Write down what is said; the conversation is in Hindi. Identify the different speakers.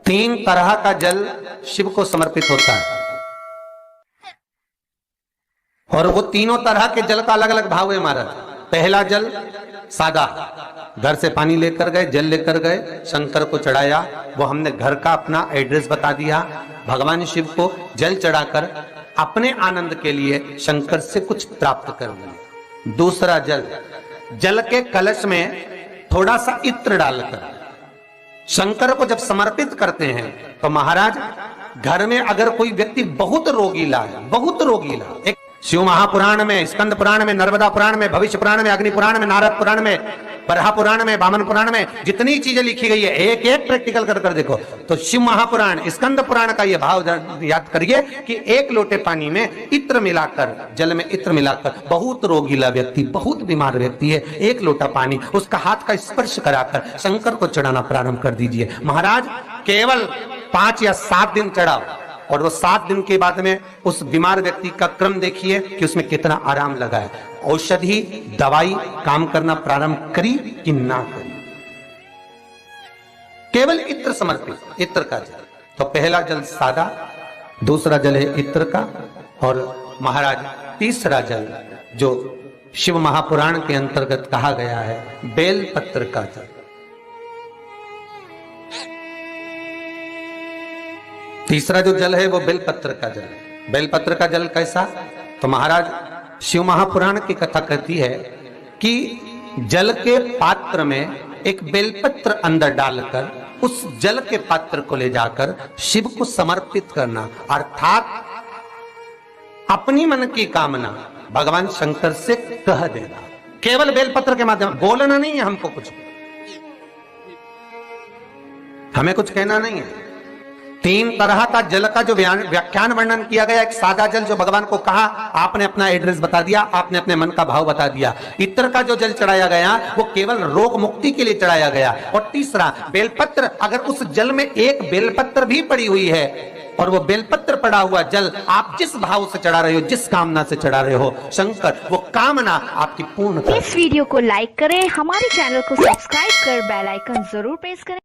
Speaker 1: तीन तरह का जल शिव को समर्पित होता है और वो तीनों तरह के जल का अलग अलग भाव है महाराज। पहला जल सादा, घर से पानी लेकर गए, जल लेकर गए, शंकर को चढ़ाया, वो हमने घर का अपना एड्रेस बता दिया, भगवान शिव को जल चढ़ाकर अपने आनंद के लिए शंकर से कुछ प्राप्त कर लिया। दूसरा जल, जल के कलश में थोड़ा सा इत्र डालकर शंकर को जब समर्पित करते हैं तो महाराज घर में अगर कोई व्यक्ति बहुत रोगीला है, बहुत रोगीला, एक शिव महापुराण में, स्कंद पुराण में, नर्मदा पुराण में, भविष्य पुराण में, अग्नि पुराण में, नारद पुराण में, बरहा पुराण में, वामन पुराण में जितनी चीजें लिखी गई है एक एक प्रैक्टिकल कर देखो तो शिव महापुराण, स्कंद पुराण का ये भाव याद करिए कि एक लोटे पानी में इत्र मिलाकर, जल में इत्र मिलाकर, बहुत रोगीला व्यक्ति, बहुत बीमार व्यक्ति है, एक लोटा पानी उसका हाथ का स्पर्श कराकर शंकर को चढ़ाना प्रारंभ कर दीजिए। महाराज केवल 5 या 7 दिन चढ़ाओ और वो 7 दिन के बाद में उस बीमार व्यक्ति का क्रम देखिए कि उसमें कितना आराम लगा है। औषधि दवाई काम करना प्रारंभ करी कि ना करी। केवल इत्र समर्पित, इत्र का जल। तो पहला जल सादा, दूसरा जल है इत्र का, और महाराज तीसरा जल जो शिव महापुराण के अंतर्गत कहा गया है बेल पत्र का जल। तीसरा जो जल है वो बेलपत्र का जल है। बेलपत्र का जल कैसा? तो महाराज शिव महापुराण की कथा कहती है कि जल के पात्र में एक बेलपत्र अंदर डालकर उस जल के पात्र को ले जाकर शिव को समर्पित करना, अर्थात अपनी मन की कामना भगवान शंकर से कह देना, केवल बेलपत्र के माध्यम, बोलना नहीं है हमको, कुछ हमें कुछ कहना नहीं है। 3 तरह का जल का जो व्याख्यान वर्णन किया गया, एक सादा जल जो भगवान को कहा, आपने अपना एड्रेस बता दिया, आपने अपने मन का भाव बता दिया। इत्र का जो जल चढ़ाया गया वो केवल रोग मुक्ति के लिए चढ़ाया गया। और तीसरा बेलपत्र, अगर उस जल में एक बेलपत्र भी पड़ी हुई है और वो बेलपत्र पड़ा हुआ जल आप जिस भाव से चढ़ा रहे हो, जिस कामना से चढ़ा रहे हो, शंकर वो कामना आपकी पूर्ण कर।
Speaker 2: इस वीडियो को लाइक करें, हमारे चैनल को सब्सक्राइब कर बेल आइकन जरूर प्रेस करें।